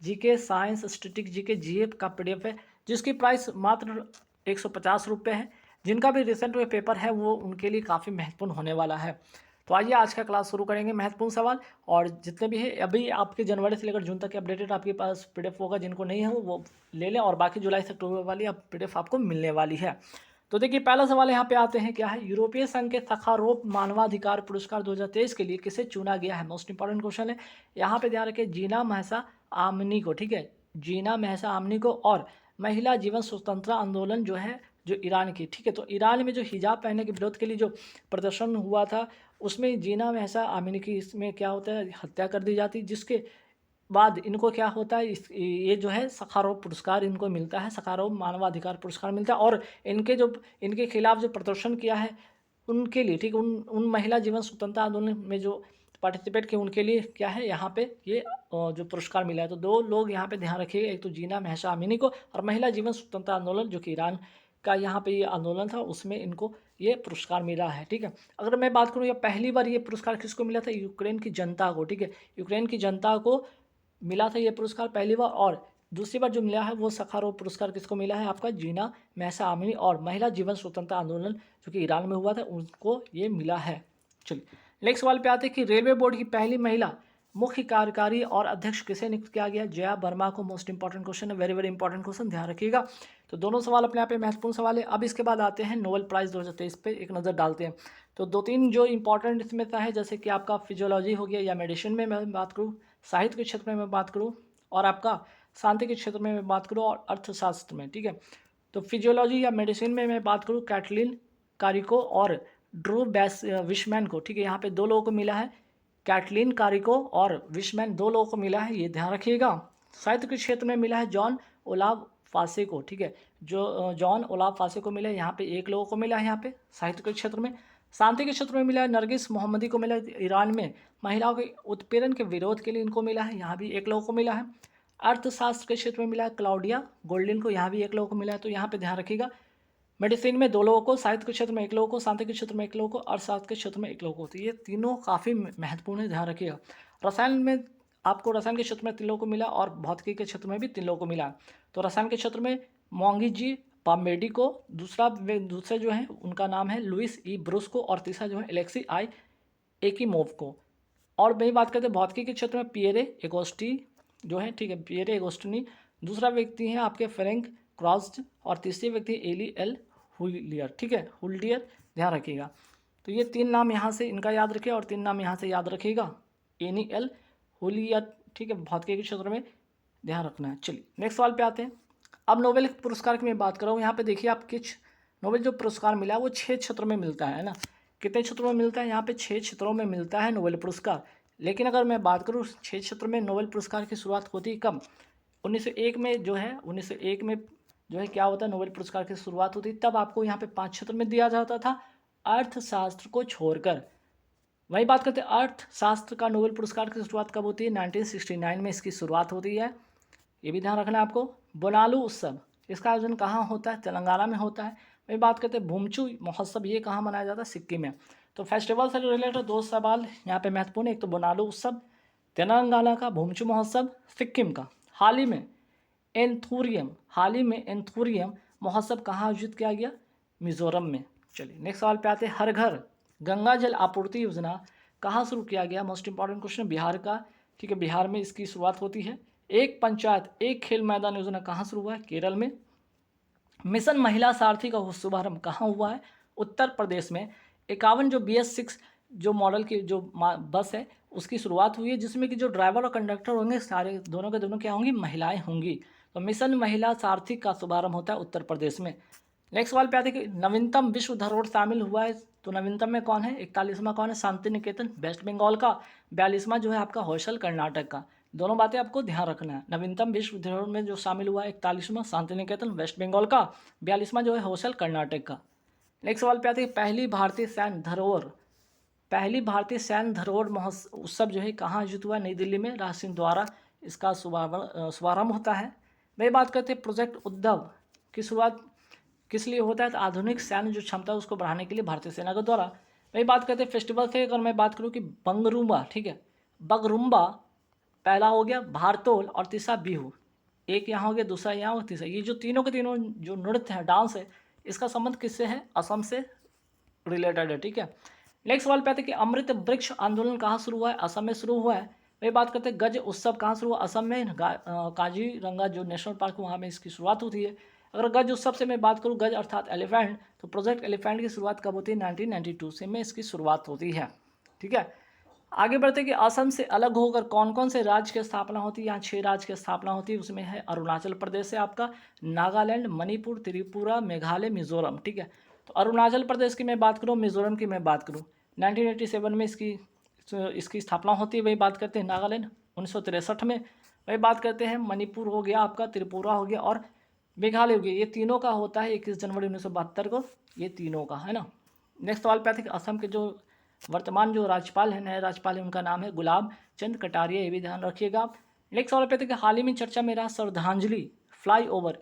GK science static GK जीए का PDF है, जिसकी प्राइस मात्र 150 रुपये है। जिनका भी रिसेंट में पेपर है वो उनके लिए काफ़ी महत्वपूर्ण होने वाला है। तो आइए आज का क्लास शुरू करेंगे। महत्वपूर्ण सवाल और जितने भी है अभी आपके जनवरी से लेकर जून तक के अपडेटेड आपके पास पीडीएफ होगा। जिनको नहीं है वो ले लें, और बाकी जुलाई से अक्टूबर वाली अब पीडीएफ आपको मिलने वाली है। तो देखिए पहला सवाल यहाँ पे आते हैं, क्या है, यूरोपीय संघ के सखारोव मानवाधिकार पुरस्कार 2023 के लिए किसे चुना गया है। मोस्ट इंपॉर्टेंट क्वेश्चन है। यहाँ पे ध्यान रखिए, जीना महसा आमनी को, ठीक है, जीना महसा आमनी को, और महिला जीवन स्वतंत्रता आंदोलन जो है जो ईरान की, ठीक है, तो ईरान में जो हिजाब पहनने के विरोध के लिए जो प्रदर्शन हुआ था उसमें जीना महसा आमिनी की इसमें क्या होता है, हत्या कर दी जाती, जिसके बाद इनको क्या होता है, ये जो है सखारोव पुरस्कार इनको मिलता है, सखारोव मानवाधिकार पुरस्कार मिलता है। और इनके खिलाफ जो प्रदर्शन किया है उनके लिए, ठीक, उन महिला जीवन स्वतंत्रता आंदोलन में जो पार्टिसिपेट किए उनके लिए क्या है यहाँ पे ये जो पुरस्कार मिला है। तो दो लोग यहाँ पे ध्यान रखिएगा, एक तो जीना महसा अमीनी को, और महिला जीवन स्वतंत्रता आंदोलन जो कि ईरान का यहाँ पे ये आंदोलन था उसमें इनको ये पुरस्कार मिला है, ठीक है। अगर मैं बात करूँ, ये पहली बार ये पुरस्कार किसको मिला था, यूक्रेन की जनता को, ठीक है, यूक्रेन की जनता को मिला था ये पुरस्कार पहली बार। और दूसरी बार जो मिला है वो सखारोव पुरस्कार किसको मिला है, आपका जीना महसा आमिनी और महिला जीवन स्वतंत्रता आंदोलन जो कि ईरान में हुआ था उनको ये मिला है। चलिए नेक्स्ट सवाल पे आते हैं कि रेलवे बोर्ड की पहली महिला मुख्य कार्यकारी और अध्यक्ष किसे नियुक्त किया गया, जया वर्मा को। मोस्ट इंपॉर्टेंट क्वेश्चन है, वेरी वेरी इंपॉर्टेंट क्वेश्चन, ध्यान रखिएगा। तो दोनों सवाल अपने आप में महत्वपूर्ण सवाल है। अब इसके बाद आते हैं नोबेल प्राइज़ 2023 पे एक नज़र डालते हैं। तो दो तीन जो इंपॉर्टेंट इसमें है, जैसे कि आपका फिजियोलॉजी हो गया या मेडिसिन में मैं बात करूँ, साहित्य के क्षेत्र में मैं बात करूँ, और आपका शांति के क्षेत्र में मैं बात करूँ, और अर्थशास्त्र में, ठीक है। तो फिजियोलॉजी या मेडिसिन में मैं बात करूँ, कैटलिन कारिको और ड्रू विशमैन को, ठीक है, यहाँ पे दो लोगों को मिला है, कैटलिन कारिको और विशमैन, दो लोगों को मिला है, ये ध्यान रखिएगा। साहित्य के क्षेत्र में मिला है जॉन ओलाव फासे को, ठीक है, जो जॉन ओलाव फासे को मिला है, यहाँ पे एक लोगों को मिला है यहाँ पे साहित्य के क्षेत्र में। शांति के क्षेत्र में मिला है नरगिस मोहम्मदी को मिला है, ईरान में महिलाओं के उत्पीड़न के विरोध के लिए इनको मिला है, यहाँ भी एक लोगों को मिला है। अर्थशास्त्र के क्षेत्र में मिला है क्लाउडिया गोल्डिन को, यहाँ भी एक लोगों को मिला है। तो यहाँ पे ध्यान रखिएगा, मेडिसिन में दो लोगों को, साहित्य के क्षेत्र में एक लोगों को, शांति के क्षेत्र में एक लोगों को, अर्थशास्त्र के क्षेत्र में एक लोगों को। तो ये तीनों काफ़ी महत्वपूर्ण है, ध्यान रखिएगा। रसायन में आपको रसायन के क्षेत्र में 3 लोगों को मिला, और भौतिकी के क्षेत्र में भी 3 लोगों को मिला। तो रसायन के क्षेत्र में मोंगी जी पामेडी को, दूसरे जो हैं उनका नाम है लुइस ई ब्रूस को, और तीसरा जो है एलेक्सी आई एकीमोव को। और वही बात करते हैं भौतिकी के क्षेत्र में पियरे एगोस्टी जो है, ठीक है, पियरे एगोस्टिनी। दूसरा व्यक्ति है आपके फ्रैंक क्रॉस्ड, और तीसरे व्यक्ति एली एल हुलियर, ठीक है, हुल्डियर, ध्यान रखिएगा। तो ये 3 नाम यहाँ से इनका याद रखिए, और 3 नाम यहाँ से याद रखिएगा, एनी एल हुलियर, ठीक है, भौतिकी के क्षेत्र में ध्यान रखना है। चलिए नेक्स्ट सवाल पे आते हैं। अब नोबेल पुरस्कार की मैं बात कर रहा हूँ। यहाँ पे देखिए आप किस नोबेल जो पुरस्कार मिला है वो 6 क्षेत्रों में मिलता है ना। कितने क्षेत्रों में मिलता है, यहाँ पे 6 क्षेत्रों में मिलता है नोबेल पुरस्कार। लेकिन अगर मैं बात करूँ 6 क्षेत्र में नोबेल पुरस्कार की शुरुआत होती कब, 1901 में जो है, 1901 में जो है क्या होता है, नोबेल पुरस्कार की शुरुआत होती, तब आपको यहाँ पे 5 क्षेत्र में दिया जाता था अर्थशास्त्र को छोड़कर। वही बात करते हैं अर्थशास्त्र का नोबेल पुरस्कार की शुरुआत कब होती है, 1969 में इसकी शुरुआत होती है, ये भी ध्यान रखना है आपको। बोनालू उत्सव, इसका आयोजन कहाँ होता है, तेलंगाना में होता है। वही बात करते हैं भूमचू महोत्सव, ये कहाँ मनाया जाता है, सिक्किम में। तो फेस्टिवल से रिलेटेड 2 सवाल यहाँ पे महत्वपूर्ण है, एक तो बोनालू उत्सव तेलंगाना का, भूमचू महोत्सव सिक्किम का। हाल ही में एंथूरियम महोत्सव कहाँ आयोजित किया गया, मिजोरम में। चलिए नेक्स्ट सवाल पे आते हैं, हर घर गंगा जल आपूर्ति योजना कहाँ शुरू किया गया। मोस्ट इंपॉर्टेंट क्वेश्चन, बिहार का, ठीक है, बिहार में इसकी शुरुआत होती है। एक पंचायत एक खेल मैदान योजना कहाँ शुरू हुआ है, केरल में। मिशन महिला सारथी का शुभारंभ कहाँ हुआ है, उत्तर प्रदेश में। 51 जो BS6 जो मॉडल की जो बस है उसकी शुरुआत हुई है, जिसमें कि जो ड्राइवर और कंडक्टर होंगे सारे दोनों के दोनों क्या होंगी, महिलाएं होंगी। तो मिशन महिला सारथी का शुभारंभ होता है उत्तर प्रदेश में। नेक्स्ट सवाल पे आते हैं कि नवीनतम विश्व धरोहर शामिल हुआ है। तो नवीनतम में कौन है, 41वां कौन है, शांति निकेतन वेस्ट बंगाल का। 42वां जो है आपका हौसल कर्नाटक का। दोनों बातें आपको ध्यान रखना है। नवीनतम विश्व धरोहर में जो शामिल हुआ है 41वां शांति निकेतन वेस्ट बंगाल का, 42वां जो है हौसल कर्नाटक का। नेक्स्ट सवाल पे आते हैं, पहली भारतीय सैन्य धरोहर उत्सव जो है कहाँ आयोजित हुआ, नई दिल्ली में, राज सिंह द्वारा इसका शुभारंभ होता है। वही बात करते हैं प्रोजेक्ट उद्धव की शुरुआत किस लिए होता है, तो आधुनिक सैन्य जो क्षमता है उसको बढ़ाने के लिए भारतीय सेना के द्वारा। वही बात करते हैं फेस्टिवल से, अगर मैं बात करूँ कि बंगरुम्बा, ठीक है, बगरुम्बा पहला हो गया भारतोल और तीसरा बिहू। एक यहाँ हो गया, दूसरा यहाँ और तीसरा। ये जो तीनों के तीनों जो नृत्य है, डांस है, इसका संबंध किससे है? असम से रिलेटेड है, ठीक है। नेक्स्ट सवाल पे आते हैं कि अमृत वृक्ष आंदोलन कहाँ शुरू हुआ है? असम में शुरू हुआ है। वही बात करते हैं गज उत्सव कहाँ शुरू हुआ? असम में काजीरंगा जो नेशनल पार्क वहाँ में इसकी शुरुआत होती है। अगर गज उत्सव से मैं बात करूँ, गज अर्थात एलिफेंट, तो प्रोजेक्ट एलिफेंट की शुरुआत कब होती है? 1992 से में इसकी शुरुआत होती है, ठीक है। आगे बढ़ते कि असम से अलग होकर कौन कौन से राज्य की स्थापना होती है? यहाँ 6 राज्य की स्थापना होती है। उसमें है अरुणाचल प्रदेश है आपका, नागालैंड, मणिपुर, त्रिपुरा, मेघालय, मिजोरम, ठीक है। तो अरुणाचल प्रदेश की मैं बात करूँ, मिजोरम की मैं बात करूँ, 1987 में इसकी स्थापना होती है। वही बात करते हैं नागालैंड 1963 में। वही बात करते हैं मणिपुर हो गया आपका, त्रिपुरा हो गया और मेघालय हो गया। ये तीनों का होता है 21 जनवरी 1972 को, ये तीनों का है ना। नेक्स्ट सवाल पे आते हैं कि असम के जो वर्तमान जो राज्यपाल है, नए राज्यपाल है, उनका नाम है गुलाब चंद कटारिया, ये भी ध्यान रखिएगा आप। नेक्स्ट सवाल पे आते हैं कि हाल ही में चर्चा में रहा श्रद्धांजलि फ्लाईओवर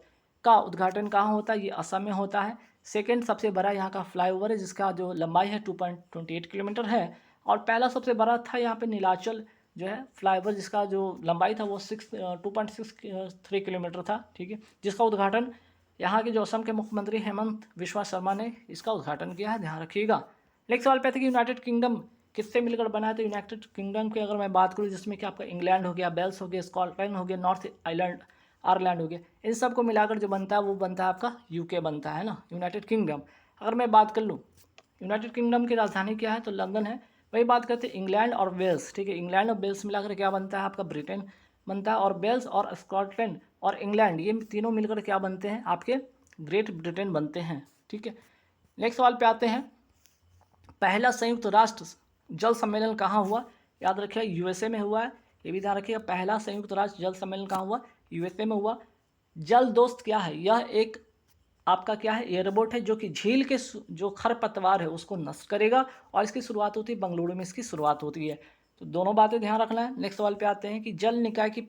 का उद्घाटन कहाँ होता है? ये असम में होता है। सेकेंड सबसे बड़ा यहाँ का फ्लाईओवर है जिसका जो लंबाई है 2.28 किलोमीटर है। और पहला सबसे बड़ा था यहाँ पे नीलाचल जो है फ्लाईओवर, जिसका जो लंबाई था वो 2.63 किलोमीटर था, ठीक है, जिसका उद्घाटन यहाँ के जो असम के मुख्यमंत्री हेमंत बिस्वा शर्मा ने इसका उद्घाटन किया है, ध्यान रखिएगा। नेक्स्ट सवाल पे आते हैं कि यूनाइटेड किंगडम किससे मिलकर बना है? तो यूनाइटेड किंगडम की अगर मैं बात करूँ, जिसमें कि आपका इंग्लैंड हो गया, वेल्स हो गया, स्कॉटलैंड हो गया, नॉर्थ आयरलैंड हो गया, इन सब को मिलाकर जो बनता है वो बनता है आपका यूके बनता है ना, यूनाइटेड किंगडम। अगर मैं बात कर लूँ यूनाइटेड किंगडम की राजधानी क्या है, तो लंदन है। वही बात करते हैं इंग्लैंड और वेल्स, ठीक है, इंग्लैंड और वेल्स मिलाकर क्या बनता है? आपका ब्रिटेन बनता है। और वेल्स और स्कॉटलैंड और इंग्लैंड ये तीनों मिलकर क्या बनते हैं? आपके ग्रेट ब्रिटेन बनते हैं, ठीक है। नेक्स्ट सवाल पे आते हैं, पहला संयुक्त राष्ट्र जल सम्मेलन कहाँ हुआ? याद रखिए यूएसए में हुआ है, ये भी ध्यान रखिएगा। पहला संयुक्त राष्ट्र जल सम्मेलन कहाँ हुआ? यूएसए में हुआ। जल दोस्त क्या है? यह एक आपका क्या है? एयरबोट है जो कि झील के जो खरपतवार है उसको नष्ट करेगा, और इसकी शुरुआत होती है बंगलुरु में, इसकी शुरुआत होती है। तो दोनों बातें ध्यान रखना है। नेक्स्ट सवाल पे आते हैं कि जल निकाय की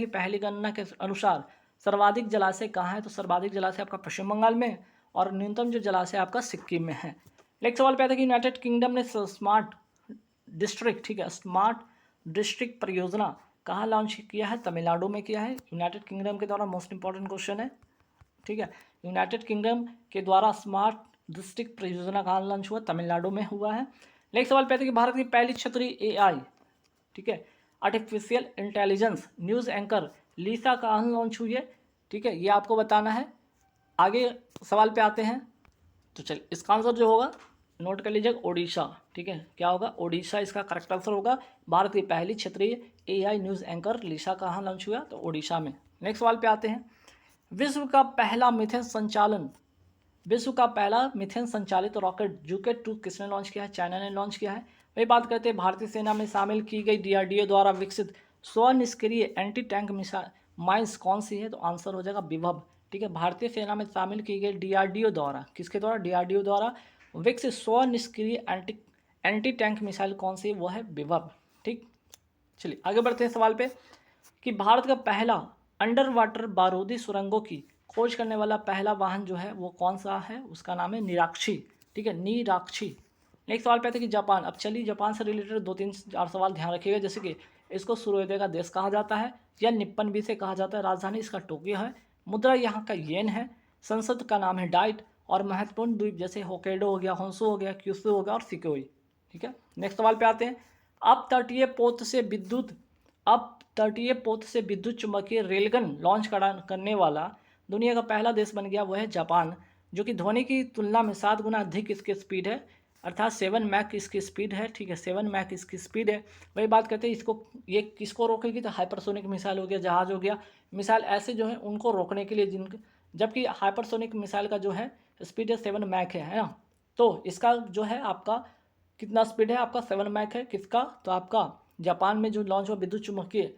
पहली गणना के अनुसार सर्वाधिक जलाशय कहाँ है? तो सर्वाधिक जलाशय आपका पश्चिम बंगाल में, और न्यूनतम जो जलाशय आपका सिक्किम में है। नेक्स्ट सवाल पे आता है कि यूनाइटेड किंगडम ने स्मार्ट डिस्ट्रिक्ट, ठीक है, स्मार्ट डिस्ट्रिक्ट परियोजना कहाँ लॉन्च किया है? तमिलनाडु में किया है यूनाइटेड किंगडम के द्वारा। मोस्ट इंपॉर्टेंट क्वेश्चन है, ठीक है। यूनाइटेड किंगडम के द्वारा स्मार्ट डिस्ट्रिक्ट परियोजना कहाँ लॉन्च हुआ? तमिलनाडु में हुआ है। नेक्स्ट सवाल पे आता है कि भारत की पहली क्षेत्रीय एआई, ठीक है, आर्टिफिशियल इंटेलिजेंस न्यूज़ एंकर लीसा कहाँ लॉन्च हुई है? ठीक है, ये आपको बताना है। आगे सवाल पे आते हैं, तो चलिए इसका आंसर जो होगा नोट कर लीजिएगा, ओडिशा, ठीक है। क्या होगा? ओडिशा इसका करेक्ट आंसर होगा। भारत की पहली क्षेत्रीय एआई न्यूज़ एंकर लीसा कहाँ लॉन्च हुआ? तो ओडिशा में। नेक्स्ट सवाल पे आते हैं, विश्व का पहला मिथेन संचालित रॉकेट जुकेट 2 किसने लॉन्च किया है? चाइना ने लॉन्च किया है। वही बात करते हैं, भारतीय सेना में शामिल की गई डीआरडीओ द्वारा विकसित स्वनिष्क्रिय एंटी टैंक माइंस कौन सी है? तो आंसर हो जाएगा विभव, ठीक है। भारतीय सेना में शामिल की गई डीआरडीओ द्वारा, किसके द्वारा? डीआरडीओ द्वारा विकसित स्वनिष्क्रिय एंटी टैंक मिसाइल कौन सी है? वो है विभव, ठीक। चलिए आगे बढ़ते हैं सवाल पे कि भारत का पहला अंडर वाटर बारूदी सुरंगों की खोज करने वाला पहला वाहन जो है वो कौन सा है? उसका नाम है निराक्षी, ठीक है, निराक्षी। नेक्स्ट सवाल पे आते हैं कि जापान। अब चलिए जापान से रिलेटेड 2-3-4 सवाल ध्यान रखिएगा, जैसे कि इसको सूर्योदय का देश कहा जाता है या निप्पन भी से कहा जाता है। राजधानी इसका टोक्यो है। मुद्रा यहाँ का येन है। संसद का नाम है डाइट। और महत्वपूर्ण द्वीप जैसे होकेडो हो गया, होंसू हो गया, क्यूशू हो गया और सिकोई, ठीक है। नेक्स्ट सवाल पे आते हैं, अब तटीय पोत से विद्युत चुम्बकीय रेलगन लॉन्च करने वाला दुनिया का पहला देश बन गया, वह है जापान, जो कि ध्वनि की तुलना में 7 गुना अधिक इसकी स्पीड है, अर्थात 7 मैक इसकी स्पीड है, ठीक है, 7 मैक इसकी स्पीड है। वही बात करते हैं इसको, ये किसको रोकेगी? तो हाइपरसोनिक मिसाइल हो गया, जहाज हो गया, मिसाइल ऐसे जो है उनको रोकने के लिए, जबकि हाइपरसोनिक मिसाइल का जो है स्पीड है 7 मैक है ना। तो इसका जो है आपका कितना स्पीड है? आपका 7 मैक है। किसका? तो आपका जापान में जो लॉन्च हुआ विद्युत चुम्बकीय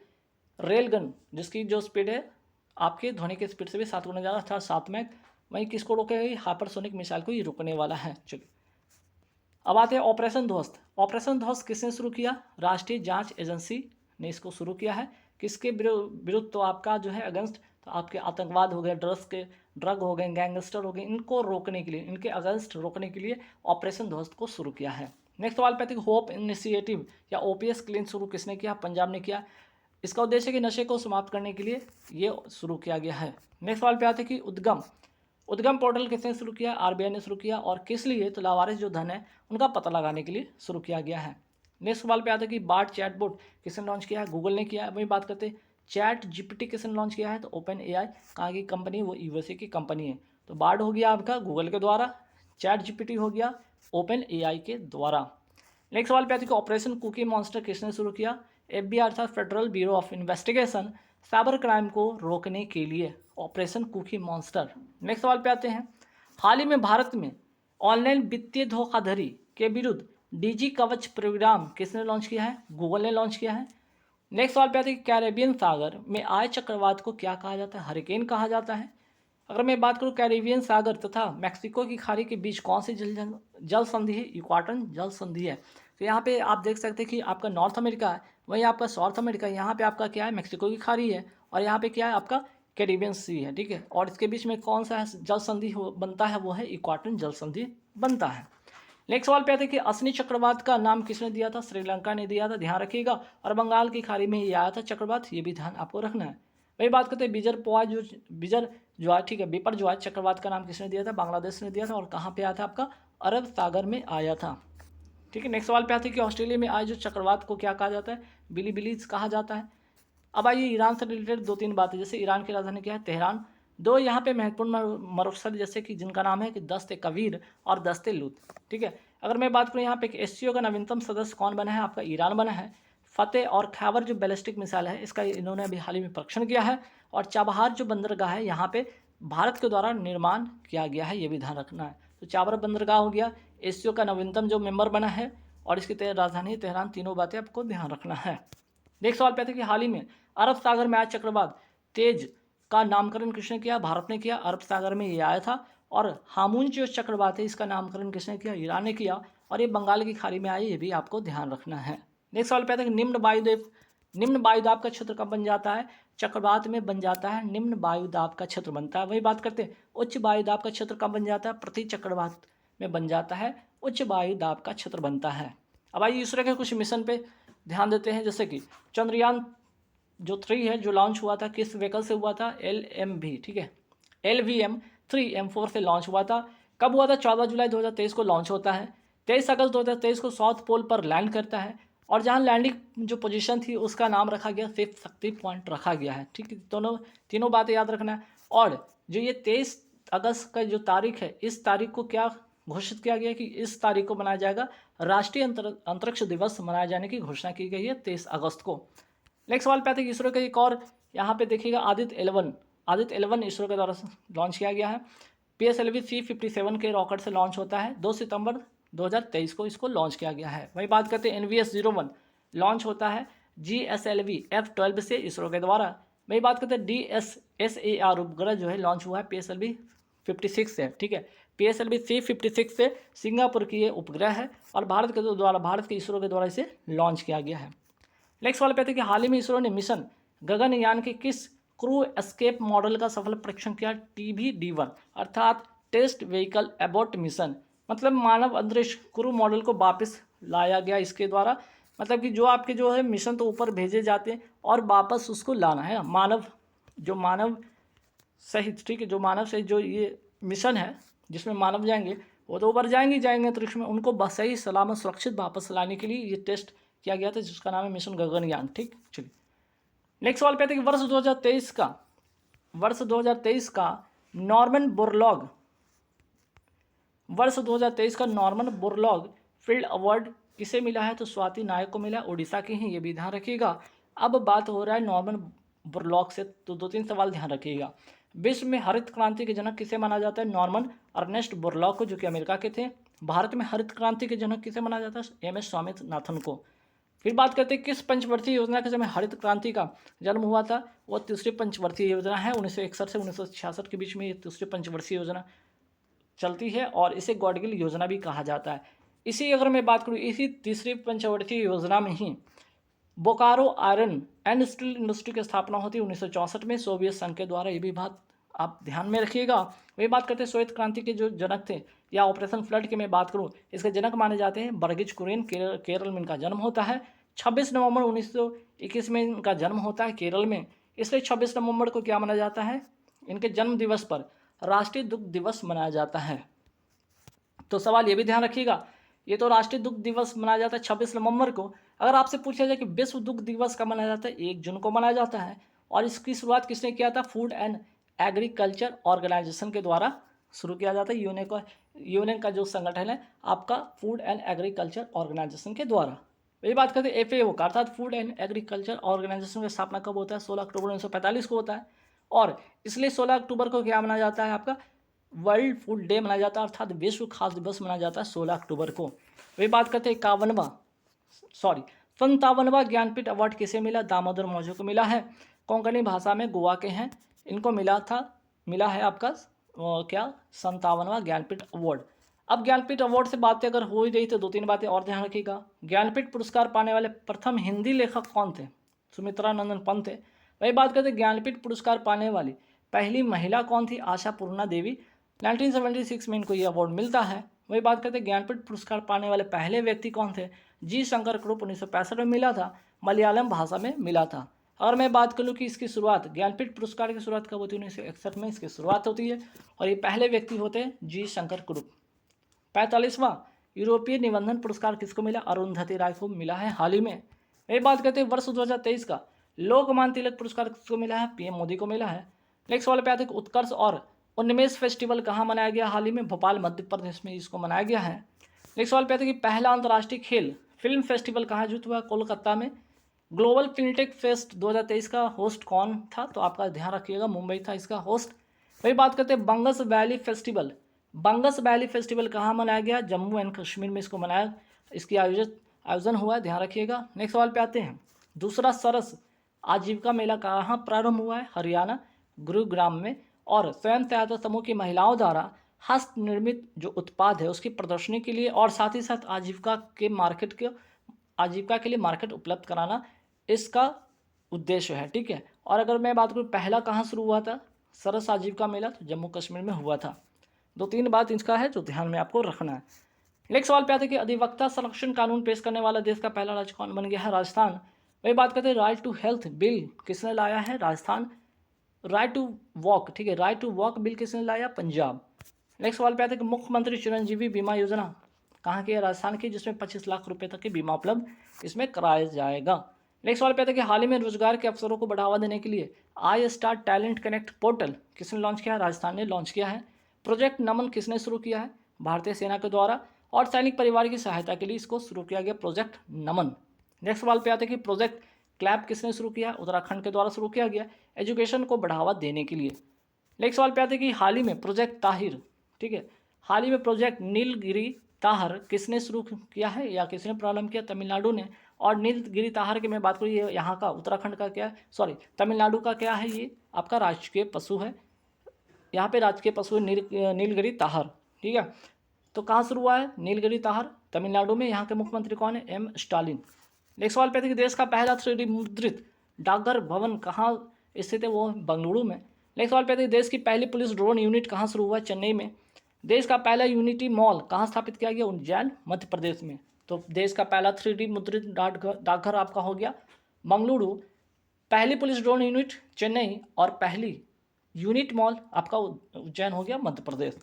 रेलगन, जिसकी जो स्पीड है आपके ध्वनि के स्पीड से भी 7 गुना ज़्यादा, अर्थात 7 मैक। वहीं किसको रोकेगा? हाइपरसोनिक मिसाइल को ही रोकने वाला है। चलिए अब आते हैं ऑपरेशन ध्वस्त। ऑपरेशन ध्वस्त किसने शुरू किया? राष्ट्रीय जांच एजेंसी ने इसको शुरू किया है। किसके विरुद्ध? तो आपका जो है अगेंस्ट, तो आपके आतंकवाद हो गए, ड्रग हो गए, गैंगस्टर हो गए, इनको रोकने के लिए, इनके अगेंस्ट रोकने के लिए ऑपरेशन ध्वस्त को शुरू किया है। नेक्स्ट सवाल पे आते हैं होप इनिशिएटिव या ओपीएस क्लीन शुरू किसने किया? पंजाब ने किया। इसका उद्देश्य कि नशे को समाप्त करने के लिए ये शुरू किया गया है। नेक्स्ट सवाल पे आते हैं कि उद्गम पोर्टल किसने शुरू किया? आरबीआई ने शुरू किया। और किस लिए? तो लावारिस जो धन है उनका पता लगाने के लिए शुरू किया गया है। नेक्स्ट सवाल पे आता है कि बार्ड चैटबॉट किसने लॉन्च किया है? गूगल ने किया है। वही बात करते हैं चैट जीपीटी किसने लॉन्च किया है? तो ओपन एआई कहाँ की कंपनी? वो यूएसए की कंपनी है। तो बार्ड हो गया आपका गूगल के द्वारा, चैट जीपीटी हो गया ओपन एआई के द्वारा। नेक्स्ट सवाल पे आते हैं कि ऑपरेशन कुकी मॉन्स्टर किसने शुरू किया? एफबीआई अर्थात federal bureau of investigation cyber crime को रोकने के लिए ऑपरेशन कुकी मॉन्स्टर। नेक्स्ट सवाल पे आते हैं हाल ही में भारत में ऑनलाइन वित्तीय धोखाधड़ी के विरुद्ध डीजी कवच प्रोग्राम किसने लॉन्च किया है? गूगल ने लॉन्च किया है। नेक्स्ट सवाल पे आते हैं कि कैरेबियन सागर में आए चक्रवात को क्या कहा जाता है? हरिकेन कहा जाता है। अगर मैं बात करूं कैरेबियन सागर तथा मैक्सिको की खाड़ी के बीच कौन सी जल संधि है? इक्वाटन जल संधि है। तो यहाँ पे आप देख सकते हैं कि आपका नॉर्थ अमेरिका है, वहीं आपका साउथ अमेरिका, यहाँ पे आपका क्या है? मैक्सिको की खाड़ी है, और यहाँ पे क्या है? आपका कैरेबियन सी है, ठीक है। और इसके बीच में कौन सा जल संधि बनता है? वो है इक्वाटन जल संधि बनता है। नेक्स्ट सवाल पे आते हैं कि असनी चक्रवात का नाम किसने दिया था? श्रीलंका ने दिया था, ध्यान रखिएगा। और बंगाल की खाड़ी में ये आया था चक्रवात, ये भी ध्यान आपको रखना है। वही बात करते हैं बिजर ज्वार, ठीक है, बिपर ज्वार चक्रवात का नाम किसने दिया था? बांग्लादेश ने दिया था। और कहाँ पे आया था? आपका अरब सागर में आया था, ठीक है। नेक्स्ट सवाल पे आते हैं कि ऑस्ट्रेलिया में आए जो चक्रवात को क्या कहा जाता है? बिलीबिलीज कहा जाता है। अब आइए ईरान से रिलेटेड दो तीन बातें, जैसे ईरान की राजधानी क्या है? तेहरान। दो यहाँ पे महत्वपूर्ण मरुस्थल जैसे कि जिनका नाम है कि दस्त कबीर और दस्त लूत, ठीक है। अगर मैं बात करूँ यहाँ पे एससीओ का नवीनतम सदस्य कौन बना है? आपका ईरान बना है। फतेह और खैबर जो बैलिस्टिक मिसाइल है इसका इन्होंने अभी हाल ही में परीक्षण किया है। और चाबहार जो बंदरगाह है यहाँ पे भारत के द्वारा निर्माण किया गया है, ये भी ध्यान रखना है। तो चाबहार बंदरगाह हो गया, एससीओ का नवीनतम जो मेंबर बना है, और इसकी राजधानी तेहरान। तीनों बातें आपको ध्यान रखना है। नेक्स्ट सवाल पे आते हैं कि हाल ही में अरब सागर में आया चक्रवात तेज का नामकरण किसने किया? भारत ने किया। अरब सागर में ये आया था। और हामुन जो चक्रवात है इसका नामकरण किसने किया? ईरान ने किया। और ये बंगाल की खाड़ी में आई, ये भी आपको ध्यान रखना है। नेक्स्ट सवाल पे आता है कि निम्न वायुदाब का क्षेत्र कब बन जाता है? चक्रवात में बन जाता है, निम्न वायुदाब का क्षेत्र बनता है। वही बात करते हैं उच्च वायुदाब का क्षेत्र कब बन जाता है? प्रति चक्रवात में बन जाता है, उच्च वायुदाब का क्षेत्र बनता है। अब आइए इसरो के कुछ मिशन पे ध्यान देते हैं, जैसे कि चंद्रयान जो 3 है जो लॉन्च हुआ था किस व्हीकल से हुआ था? LMV, ठीक है, LVM-3 M4 से लॉन्च हुआ था। कब हुआ था? 14 जुलाई 2023 को लॉन्च होता है। 23 अगस्त 2023 को साउथ पोल पर लैंड करता है। और जहां लैंडिंग जो पोजीशन थी उसका नाम रखा गया फिफ्थ शक्ति पॉइंट रखा गया है, ठीक है। तीनों बातें याद रखना है। और जो ये 23 अगस्त का जो तारीख है, इस तारीख को क्या घोषित किया गया कि इस तारीख को मनाया जाएगा? राष्ट्रीय अंतरिक्ष दिवस मनाए जाने की घोषणा की गई है 23 अगस्त को। नेक्स्ट सवाल पे आते हैं इसरो का एक और, यहाँ पे देखिएगा आदित्य 11 इसरो के द्वारा लॉन्च किया गया है। PSLV C57 के रॉकेट से लॉन्च होता है। 2 सितंबर 2023 को इसको लॉन्च किया गया है। वही बात करते हैं NVS-01 लॉन्च होता है GSLV F12 से इसरो के द्वारा। वही बात करते हैं DSSAR उपग्रह जो है लॉन्च हुआ है PSLV 56 से, ठीक है। PSLV C56 से सिंगापुर की ये उपग्रह है और भारत के इसरो के द्वारा इसे लॉन्च किया गया है। नेक्स्ट वाले पे आते हैं कि हाल ही में इसरो ने मिशन गगनयान के किस क्रू एस्केप मॉडल का सफल परीक्षण किया? TBD-1 अर्थात टेस्ट व्हीकल एबॉर्ट मिशन, मतलब मानव अंतरिक्ष क्रू मॉडल को वापस लाया गया इसके द्वारा। मतलब कि जो आपके जो है मिशन तो ऊपर भेजे जाते हैं और वापस उसको लाना है मानव सहित, ठीक है, जो मानव सहित जो ये मिशन है जिसमें मानव जाएंगे वो तो ऊपर जाएंगे अंतरिक्ष में, उनको सही सलामत सुरक्षित वापस लाने के लिए ये टेस्ट किया गया था जिसका नाम है मिशन गगनयान, ठीक। चलिए नेक्स्ट सवाल पे आते हैं कि वर्ष 2023 का नॉर्मन बोरलॉग फील्ड अवार्ड किसे मिला है? तो स्वाति नायक को मिला, उड़ीसा की हैं, ये भी ध्यान रखिएगा। अब बात हो रहा है नॉर्मन बोरलॉग से, तो 2-3 सवाल ध्यान रखिएगा। विश्व में हरित क्रांति के जनक किसे माना जाता है? नॉर्मन अर्नेस्ट बोरलॉग को, जो कि अमेरिका के थे। भारत में हरित क्रांति के जनक किसे माना जाता है? MS स्वामीनाथन को। फिर बात करते हैं किस पंचवर्षीय योजना के समय हरित क्रांति का जन्म हुआ था? वो तीसरी पंचवर्षीय योजना है। 1961 से 1966 के बीच में ये तीसरी पंचवर्षीय योजना चलती है और इसे गॉडगिल योजना भी कहा जाता है। इसी अगर मैं बात करूँ इसी तीसरी पंचवर्षीय योजना में ही Bokaro iron and steel industry की स्थापना होती है 1964 में सोवियत संघ के द्वारा। ये भी बात आप ध्यान में रखिएगा। वही बात करते हैं श्वेत क्रांति के जो जनक थे या ऑपरेशन फ्लड की मैं बात करूँ, इसके जनक माने जाते हैं वर्गीज कुरियन। केरल में इनका जन्म होता है। 26 नवंबर 1921 में इनका जन्म होता है केरल में। इसलिए 26 नवंबर को क्या माना जाता है, इनके जन्म दिवस पर राष्ट्रीय दुग्ध दिवस मनाया जाता है। तो सवाल ये भी ध्यान रखिएगा, ये तो राष्ट्रीय दुग्ध दिवस मनाया जाता है 26 नवंबर को। अगर आपसे पूछा जाए कि विश्व दुग्ध दिवस कब मनाया जाता है, 1 जून को मनाया जाता है। और इसकी शुरुआत किसने किया था, फूड एंड एग्रीकल्चर ऑर्गेनाइजेशन के द्वारा शुरू किया जाता है। यूएन का जो संगठन है आपका, फूड एंड एग्रीकल्चर ऑर्गेनाइजेशन के द्वारा। वही बात करते हैं FAO का, अर्थात फूड एंड एग्रीकल्चर ऑर्गेनाइजेशन की स्थापना कब होता है, 16 अक्टूबर 1945 को होता है। और इसलिए 16 अक्टूबर को क्या मनाया जाता है, आपका वर्ल्ड फूड डे मनाया जाता है, अर्थात विश्व खाद्य दिवस मनाया जाता है 16 अक्टूबर को। वही बात करते हैं 57वां ज्ञानपीठ अवार्ड किसे मिला, दामोदर मौर्य को मिला है। कोंकणी भाषा में गोवा के हैं, इनको मिला है आपका क्या 57वां ज्ञानपीठ अवार्ड। अब ज्ञानपीठ अवार्ड से बातें अगर हो ही रही तो 2-3 बातें और ध्यान रखिएगा। ज्ञानपीठ पुरस्कार पाने वाले प्रथम हिंदी लेखक कौन थे, सुमित्रा नंदन पंत थे। वही बात करते हैं ज्ञानपीठ पुरस्कार पाने वाली पहली महिला कौन थी, आशा पूर्णा देवी। 1976 में इनको ये अवार्ड मिलता है। वही बात करते हैं ज्ञानपीठ पुरस्कार पाने वाले पहले व्यक्ति कौन थे, जी शंकर कुरुप 1965 में मिला था, मलयालम भाषा में मिला था। अगर मैं बात करूँ कि इसकी शुरुआत, ज्ञानपीठ पुरस्कार की शुरुआत कब होती है, 1961 में इसकी शुरुआत होती है। और ये पहले व्यक्ति होते हैं जी शंकर कुरुप। 45वां यूरोपीय निबंधन पुरस्कार किसको मिला, अरुंधति राय को मिला है हाल ही में। वही बात करते हैं वर्ष 2023 का लोकमान्य तिलक पुरस्कार किसको मिला है, PM मोदी को मिला है। नेक्स्ट वाले पे आते हैं उत्कर्ष और उन्मेष फेस्टिवल कहाँ मनाया गया हाल ही में, भोपाल मध्य प्रदेश में इसको मनाया गया है। नेक्स्ट सवाल पे आते हैं कि पहला अंतर्राष्ट्रीय खेल फिल्म फेस्टिवल कहाँ आयोजित हुआ, कोलकाता में। ग्लोबल फिल्मटेक फेस्ट 2023 का होस्ट कौन था, तो आपका ध्यान रखिएगा मुंबई था इसका होस्ट। वही बात करते हैं बंगस वैली फेस्टिवल कहाँ मनाया गया, जम्मू एंड कश्मीर में इसको मनाया, इसकी आयोजन हुआ है, ध्यान रखिएगा। नेक्स्ट सवाल पे आते हैं दूसरा सरस आजीविका मेला कहाँ प्रारंभ हुआ है, हरियाणा गुरुग्राम में। और स्वयं सहायता समूह की महिलाओं द्वारा हस्त निर्मित जो उत्पाद है उसकी प्रदर्शनी के लिए और साथ ही साथ आजीविका के लिए मार्केट उपलब्ध कराना इसका उद्देश्य है, ठीक है। और अगर मैं बात करूँ पहला कहाँ शुरू हुआ था सरस आजीविका मेला, तो जम्मू कश्मीर में हुआ था। 2-3 बात इसका है जो ध्यान में आपको रखना है। नेक्स्ट सवाल पे आते हैं कि अधिवक्ता संरक्षण कानून पेश करने वाला देश का पहला राज्य कौन बन गया है, राजस्थान। वही बात करते हैं राइट टू हेल्थ बिल किसने लाया है, राजस्थान। राइट टू वॉक, ठीक है, राइट टू वॉक बिल किसने लाया, पंजाब। नेक्स्ट सवाल पे आते हैं कि मुख्यमंत्री चिरंजीवी बीमा योजना कहाँ की है, राजस्थान की, जिसमें 25 लाख रुपए तक की बीमा उपलब्ध इसमें कराया जाएगा। नेक्स्ट सवाल पे आते हैं कि हाल ही में रोजगार के अवसरों को बढ़ावा देने के लिए आई स्टार टैलेंट कनेक्ट पोर्टल किसने लॉन्च किया है, राजस्थान ने लॉन्च किया है। प्रोजेक्ट नमन किसने शुरू किया है, भारतीय सेना के द्वारा। और सैनिक परिवार की सहायता के लिए इसको शुरू किया गया प्रोजेक्ट नमन। नेक्स्ट सवाल पे आते हैं कि प्रोजेक्ट क्लैप किसने शुरू किया, उत्तराखंड के द्वारा शुरू किया गया एजुकेशन को बढ़ावा देने के लिए। नेक्स्ट सवाल पे आते हैं कि हाल ही में प्रोजेक्ट ताहिर, ठीक है, हाल ही में प्रोजेक्ट नीलगिरी ताहर किसने शुरू किया है या किसने प्रारंभ किया, तमिलनाडु ने। और नीलगिरी ताहर की मैं बात करूँ, ये यहाँ का उत्तराखंड का क्या है, तमिलनाडु का क्या है, ये आपका राजकीय पशु है। यहाँ पे राजकीय पशु है नीलगिरी ताहर, ठीक है। तो कहाँ शुरू हुआ है नीलगिरी ताहर, तमिलनाडु में। यहाँ के मुख्यमंत्री कौन है, M स्टालिन। नेक्स्ट सवाल पे है कि देश का पहला 3D मुद्रित डाकघर भवन कहाँ स्थित है, वो बंगलुरु में। नेक्स्ट सवाल पे है कि देश की पहली पुलिस ड्रोन यूनिट कहाँ शुरू हुआ है, चेन्नई में। देश का पहला यूनिटी मॉल कहाँ स्थापित किया गया, उज्जैन मध्य प्रदेश में। तो देश का पहला 3D मुद्रित डाकघर आपका हो गया बंगलुरु, पहली पुलिस ड्रोन यूनिट चेन्नई और पहली यूनिट मॉल आपका उज्जैन हो गया मध्य प्रदेश।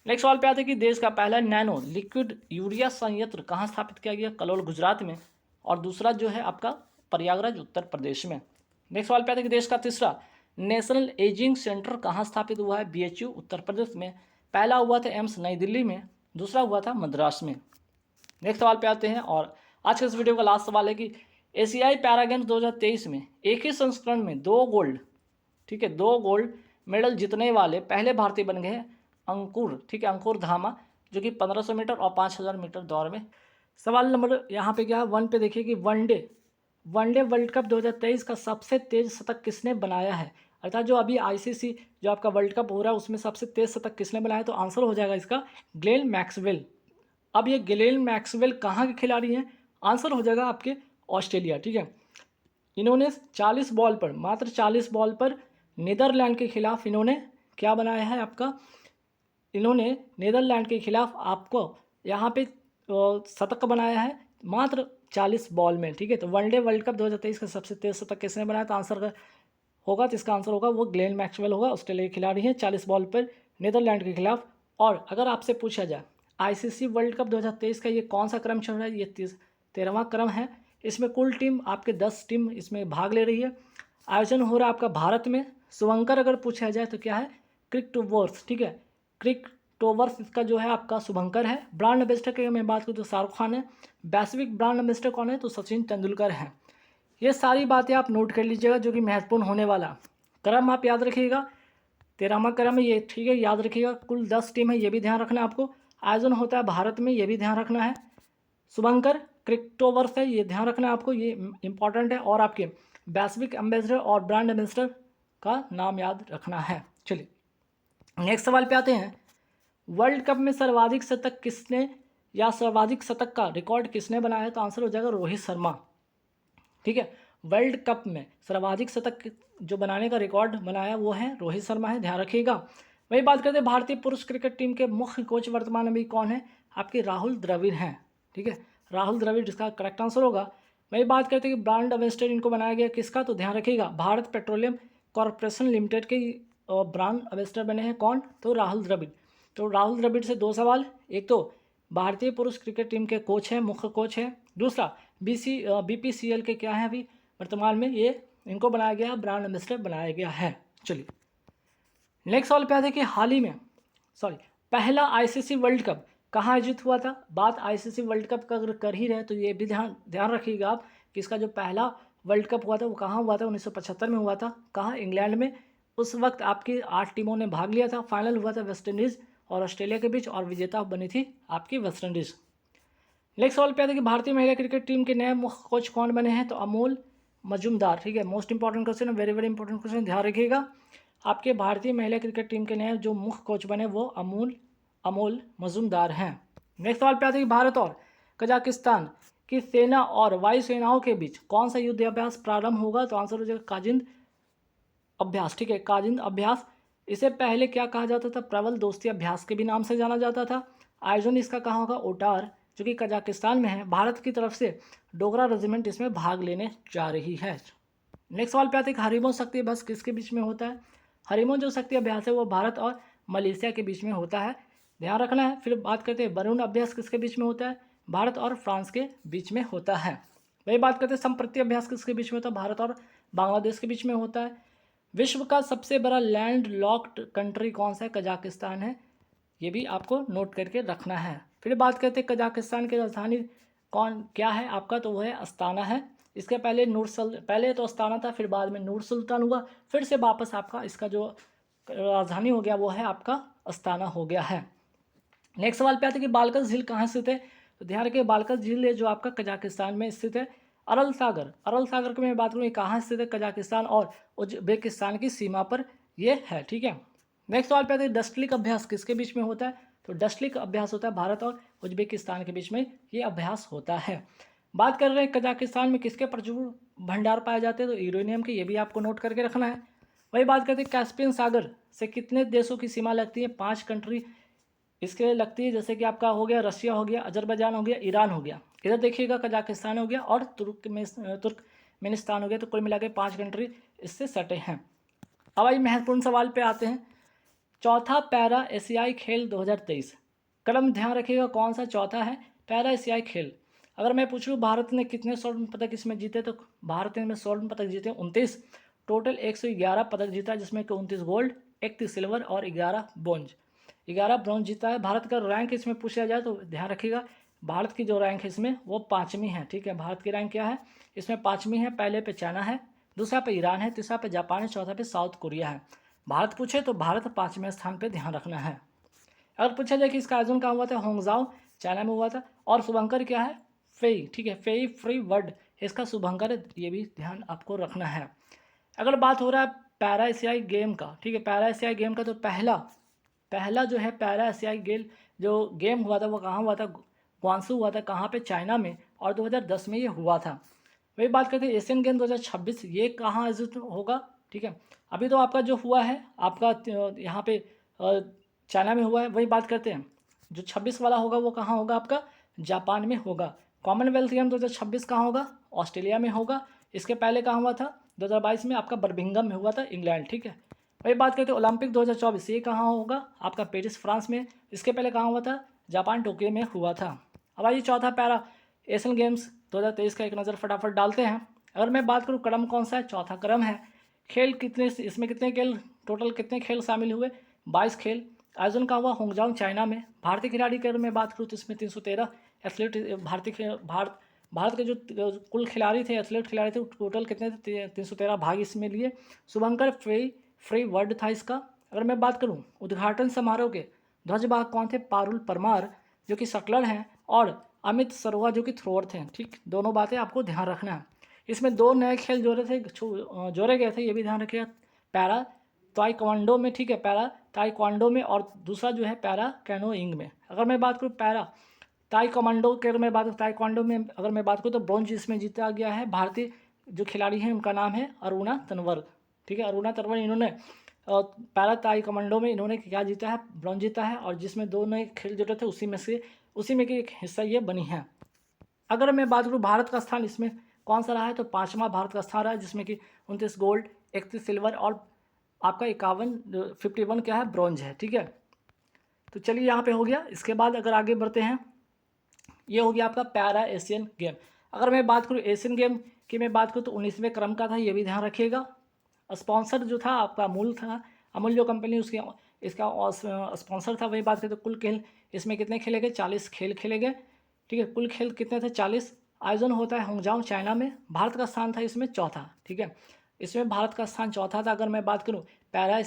नेक्स्ट सवाल पे आते हैं कि देश का पहला नैनो लिक्विड यूरिया संयंत्र कहाँ स्थापित किया गया, कलोल गुजरात में। और दूसरा जो है आपका प्रयागराज उत्तर प्रदेश में। नेक्स्ट सवाल पे आते हैं कि देश का तीसरा नेशनल एजिंग सेंटर कहाँ स्थापित हुआ है, BHU उत्तर प्रदेश में। पहला हुआ था एम्स नई दिल्ली में, दूसरा हुआ था मद्रास में। नेक्स्ट सवाल पे आते हैं और आज के इस वीडियो का लास्ट सवाल है कि एशियाई पैरा गेम्स 2023 में एक ही संस्करण में 2 गोल्ड, ठीक है, 2 गोल्ड मेडल जीतने वाले पहले भारतीय बन गए हैं अंकुर, ठीक है, अंकुर धामा, जो कि 1500 मीटर और 5000 मीटर दौड़ में। सवाल नंबर यहाँ पे क्या है 1 पे देखिए कि वनडे वर्ल्ड कप 2023 का सबसे तेज शतक किसने बनाया है, अर्थात जो अभी ICC जो आपका वर्ल्ड कप हो रहा है उसमें सबसे तेज शतक किसने बनाया, तो आंसर हो जाएगा इसका ग्लेन मैक्सवेल। अब ये ग्लेन मैक्सवेल कहाँ के खिलाड़ी हैं, आंसर हो जाएगा आपके ऑस्ट्रेलिया, ठीक है। इन्होंने 40 बॉल पर, मात्र 40 बॉल पर नीदरलैंड के खिलाफ इन्होंने क्या बनाया है आपका, इन्होंने नीदरलैंड के खिलाफ आपको यहाँ पे शतक बनाया है मात्र 40 बॉल में, ठीक है। तो वनडे वर्ल्ड कप 2023 का सबसे तेज शतक किसने बनाया, तो आंसर होगा, तो इसका आंसर होगा वो ग्लेन मैक्सवेल होगा, ऑस्ट्रेलिया के खिलाड़ी हैं, 40 बॉल पर नीदरलैंड के खिलाफ। और अगर आपसे पूछा जाए आईसीसी वर्ल्ड कप 2023 का ये कौन सा क्रम चल रहा है, ये 13वां क्रम है। इसमें कुल टीम आपके 10 टीम इसमें भाग ले रही है। आयोजन हो रहा है आपका भारत में। शुभंकर अगर पूछा जाए तो क्या है, क्रिकटोवर्स, ठीक है, क्रिकटोवर्स इसका जो है आपका शुभंकर है। ब्रांड एम्बेसडर की मैं बात करूँ तो शाहरुख खान है। वैश्विक ब्रांड एम्बेसडर कौन है, तो सचिन तेंदुलकर है। ये सारी बातें आप नोट कर लीजिएगा जो कि महत्वपूर्ण होने वाला। क्रम आप याद रखिएगा, 13वां क्रम है ये, ठीक है, याद रखिएगा। कुल 10 टीम है, ये भी ध्यान रखना है आपको। आयोजन होता है भारत में, ये भी ध्यान रखना है। शुभंकर क्रिकटोवर्स है, ये ध्यान रखना है आपको, ये इंपॉर्टेंट है। और आपके वैश्विक एम्बेसडर और ब्रांड एम्बेसडर का नाम याद रखना है। चलिए नेक्स्ट सवाल पे आते हैं। वर्ल्ड कप में सर्वाधिक शतक किसने या सर्वाधिक शतक का रिकॉर्ड किसने बनाया है, तो आंसर हो जाएगा रोहित शर्मा, ठीक है। वर्ल्ड कप में सर्वाधिक शतक जो बनाने का रिकॉर्ड बनाया वो है रोहित शर्मा है, ध्यान रखिएगा। वही बात करते हैं भारतीय पुरुष क्रिकेट टीम के मुख्य कोच वर्तमान में भी कौन है, आपके राहुल द्रविड़ हैं, ठीक है, राहुल द्रविड़ जिसका करेक्ट आंसर होगा। वही बात करते हैं कि ब्रांड एम्बेसडर इनको बनाया गया किसका, तो ध्यान रखिएगा भारत पेट्रोलियम कॉरपोरेशन लिमिटेड के ब्रांड एम्बेसडर बने हैं कौन, तो राहुल द्रविड़। तो राहुल द्रविड़ से 2 सवाल, एक तो भारतीय पुरुष क्रिकेट टीम के कोच हैं, मुख्य कोच हैं, दूसरा BPCL के क्या है अभी वर्तमान में, ये इनको बनाया गया है, ब्रांड एम्बेसडर बनाया गया है। चलिए नेक्स्ट सवाल पे आते हैं कि हाल ही में पहला आईसीसी वर्ल्ड कप कहाँ आयोजित हुआ था। बात आईसीसी वर्ल्ड कप का अगर कर ही रहे तो ये भी ध्यान रखिएगा आप कि इसका जो पहला वर्ल्ड कप हुआ था वो कहाँ हुआ था, 1975 में हुआ था। कहाँ, इंग्लैंड में। उस वक्त आपकी 8 टीमों ने भाग लिया था। फाइनल हुआ था वेस्ट इंडीज़ और ऑस्ट्रेलिया के बीच और विजेता बनी थी आपकी वेस्ट इंडीज़। नेक्स्ट सवाल पे आता है कि भारतीय महिला क्रिकेट टीम के नए मुख्य कोच कौन बने हैं, तो अमोल मजूमदार, ठीक है। मोस्ट इंपॉर्टेंट क्वेश्चन है, वेरी वेरी इंपॉर्टेंट क्वेश्चन, ध्यान रखिएगा। आपके भारतीय महिला क्रिकेट टीम के नए जो मुख्य कोच बने वो अमोल मजूमदार हैं। नेक्स्ट सवाल पे आते हैं कि भारत और कजाकिस्तान की सेना और वायुसेनाओं के बीच कौन सा युद्ध अभ्यास प्रारंभ होगा, तो आंसर हो जाएगा काजिंद अभ्यास, ठीक है, काजिंद अभ्यास। इसे पहले क्या कहा जाता था, प्रबल दोस्ती अभ्यास के भी नाम से जाना जाता था। आयोजन इसका कहाँ होगा, ओटार, जो कि कजाकिस्तान में है। भारत की तरफ से डोगरा रेजिमेंट इसमें भाग लेने जा रही है। नेक्स्ट सवाल पे आते हैं कि हरिमो शक्ति अभ्यास किसके बीच में होता है। हरिमो जो शक्ति अभ्यास है वो भारत और मलेशिया के बीच में होता है, ध्यान रखना है। फिर बात करते हैं वरुण अभ्यास किसके बीच में होता है, भारत और फ्रांस के बीच में होता है। वही बात करते हैं संप्रति अभ्यास किसके बीच में होता है, भारत और बांग्लादेश के बीच में होता है। विश्व का सबसे बड़ा लैंड लॉक्ड कंट्री कौन सा है, कजाकिस्तान है, ये भी आपको नोट करके रखना है। फिर बात करते हैं कजाकिस्तान की राजधानी क्या है आपका, तो वो है अस्ताना है। इसके पहले पहले तो अस्ताना था, फिर बाद में नूर सुल्तान हुआ, फिर से वापस आपका इसका जो राजधानी हो गया वो है आपका अस्ताना हो गया है। नेक्स्ट सवाल पे आते हैं कि बालकस झील कहाँ स्थित है, तो ध्यान रखिए बालकस झील है जो आपका कजाकिस्तान में स्थित है। अरल सागर की मैं बात करूँ कहाँ स्थित है, कजाकिस्तान और उज्बेकिस्तान की सीमा पर ये है, ठीक है। नेक्स्ट सवाल पे आते हैं डस्टलिक अभ्यास किसके बीच में होता है, तो डस्टलिक अभ्यास होता है भारत और उज्बेकिस्तान के बीच में ये अभ्यास होता है। बात कर रहे हैं कजाकिस्तान में किसके प्रचुर भंडार पाए जाते हैं, तो यूरेनियम के, ये भी आपको नोट करके रखना है। वही बात करते हैं कैस्पियन सागर से कितने देशों की सीमा लगती है, 5 कंट्री इसके लगती है, जैसे कि आपका हो गया रशिया हो गया, अजरबैजान हो गया, ईरान हो गया। इधर देखिएगा कजाकिस्तान हो गया और तुर्कमेनिस्तान हो गया। तो कुल मिला के 5 कंट्री इससे सटे हैं। अब आज महत्वपूर्ण सवाल पे आते हैं, चौथा पैरा एशियाई खेल 2023 क्रम ध्यान रखिएगा कौन सा चौथा है पैरा एशियाई खेल। अगर मैं पूछ लूँ भारत ने कितने स्वर्ण पदक इसमें जीते, तो भारत ने स्वर्ण पदक जीते 29, टोटल 111 पदक जीता, जिसमें 29 गोल्ड, 31 सिल्वर और 11 ब्रॉन्ज जीता है। भारत का रैंक इसमें पूछा जाए तो ध्यान रखिएगा भारत की जो रैंक है इसमें वो 5वीं है, ठीक है। भारत की रैंक क्या है इसमें 5वीं है। पहले पे चाइना है, दूसरा पे ईरान है, तीसरा पे जापान है, चौथा पे साउथ कोरिया है। भारत पूछे तो भारत 5वें स्थान पे ध्यान रखना है। अगर पूछा जाए कि इसका आयोजन कहाँ हुआ था, होंगजाओ चाइना में हुआ था। और शुभंकर क्या है, फेई, ठीक है, फेई फ्री वर्ड इसका शुभंकर है, ये भी ध्यान आपको रखना है। अगर बात हो रहा है पैरा एशियाई गेम का, ठीक है, पैरा एशियाई गेम का तो पहला जो है पैरा एशियाई जो गेम हुआ था वो कहाँ हुआ था, ग्वांसू हुआ था, कहाँ पे, चाइना में, और 2010 में ये हुआ था। वही बात करते हैं एशियन गेम 2026 ये कहाँ आयोजित होगा, ठीक है। अभी तो आपका जो हुआ है आपका यहाँ पे चाइना में हुआ है, वही बात करते हैं। जो 26 वाला होगा वो कहाँ होगा आपका, जापान में होगा। कॉमनवेल्थ गेम 2026 कहाँ होगा, ऑस्ट्रेलिया में होगा। इसके पहले कहाँ हुआ था, 2022 में आपका बर्मिंघम में हुआ था, इंग्लैंड, ठीक है। वही बात करते हैं ओलंपिक 2024, ये कहाँ होगा आपका, पेरिस फ्रांस में। इसके पहले कहाँ हुआ था, जापान टोक्यो में हुआ था। अब आइए चौथा पैरा एशियन गेम्स 2023 का एक नज़र फटाफट डालते हैं। अगर मैं बात करूँ क्रम कौन सा है, चौथा क्रम है। खेल कितने, इसमें कितने खेल टोटल, कितने खेल शामिल हुए, 22 खेल। आयोजन का हुआ होंगजांग चाइना में। भारतीय खिलाड़ी की अगर मैं बात करूँ तो इसमें 313 एथलीट भारत के जो कुल खिलाड़ी थे, एथलीट खिलाड़ी थे, टोटल कितने थे, 313 भाग इसमें लिए। शुभंकर फ्री वर्ड था इसका। अगर मैं बात करूँ उद्घाटन समारोह के ध्वजवाहक कौन थे, पारुल परमार जो कि शटलर हैं, और अमित सरोवा जो कि थ्रोअर थे, ठीक। दोनों बातें आपको ध्यान रखना है। इसमें 2 नए खेल जोड़े गए थे, ये भी ध्यान रखिएगा। पैरा ताइक्वांडो में, ठीक है, पैरा ताइक्वांडो में, और दूसरा जो है पैरा कैनोइंग में। अगर मैं बात करूँ पैरा ताइक्वांडो के, अगर मैं बात करूँ ताइक्वांडो में अगर मैं बात करूँ तो ब्रॉन्ज इसमें जीता गया है। भारतीय जो खिलाड़ी हैं उनका नाम है अरुणा तंवर, ठीक है। अरुणा तंवर इन्होंने पैरा ताइक्वांडो में इन्होंने क्या जीता है, ब्रॉन्ज जीता है। और जिसमें 2 नए खेल जुड़े थे उसी में की एक हिस्सा ये बनी है। अगर मैं बात करूँ भारत का स्थान इसमें कौन सा रहा है, तो 5वां भारत का स्थान रहा है, जिसमें कि 29 गोल्ड, 31 सिल्वर और आपका 51 क्या है, ब्रॉन्ज है, ठीक है। तो चलिए यहाँ पे हो गया। इसके बाद अगर आगे बढ़ते हैं, ये हो गया आपका पैरा एशियन गेम। अगर मैं बात करूँ एशियन गेम की, मैं बात करूँ तो 19वें क्रम का था, ये भी ध्यान रखिएगा। स्पॉन्सर जो था आपका अमूल था, अमूल जो कंपनी उसकी इसका स्पॉन्सर था। वही बात करें तो कुल खेल इसमें कितने खेले गए, 40 खेल खेले गए, ठीक है। कुल खेल कितने थे, 40। आयोजन होता है होंगजांग चाइना में। भारत का स्थान था इसमें चौथा, ठीक है। इसमें भारत का स्थान चौथा था। अगर मैं बात करूँ पैरा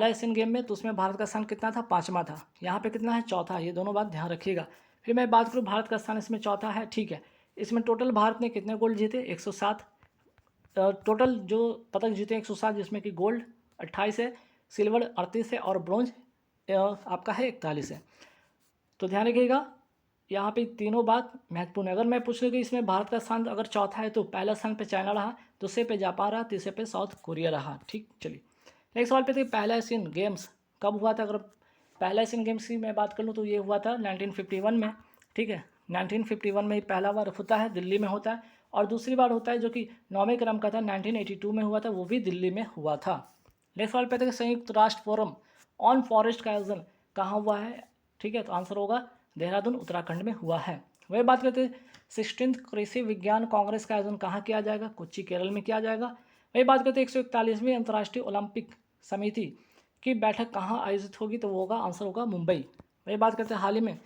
एशियन गेम में, तो उसमें भारत का स्थान कितना था, 5वां था। यहाँ पे कितना है, चौथा। ये दोनों बात ध्यान रखिएगा। फिर मैं बात करूँ भारत का स्थान इसमें चौथा है, ठीक है। इसमें टोटल भारत ने कितने गोल्ड जीते, 107। टोटल जो पदक जीते 107, जिसमें कि गोल्ड 28 है, सिल्वर 38 है, और ब्रॉन्ज आपका है 41 है। तो ध्यान रखिएगा, यहाँ पे तीनों बात महत्वपूर्ण है। अगर मैं पूछ लूँ कि इसमें भारत का स्थान अगर चौथा है, तो पहला स्थान पे चाइना रहा, दूसरे पे जापान रहा, तीसरे पे साउथ कोरिया रहा, ठीक। चलिए नेक्स्ट सवाल पे थे, पहला एशियन गेम्स कब हुआ था। अगर पहला एशियन गेम्स की मैं बात कर लूँ तो ये हुआ था 1951 में, ठीक है। 1951 में ही पहला बार होता है, दिल्ली में होता है। और दूसरी बार होता है जो कि 9वें क्रम का था, 1982 में हुआ था, वो भी दिल्ली में हुआ था। नेक्स्ट सवाल पे थे, संयुक्त राष्ट्र फोरम ऑन फॉरेस्ट का आयोजन कहाँ हुआ है, ठीक है। तो आंसर होगा देहरादून, उत्तराखंड में हुआ है। वही बात करते हैं 16th कृषि विज्ञान कांग्रेस का आयोजन कहाँ किया जाएगा, कोच्चि, केरल में किया जाएगा। वही बात करते हैं 141वीं अंतर्राष्ट्रीय ओलंपिक समिति की बैठक कहाँ आयोजित होगी, तो वो होगा, आंसर होगा मुंबई। वही बात करते हैं हाल ही में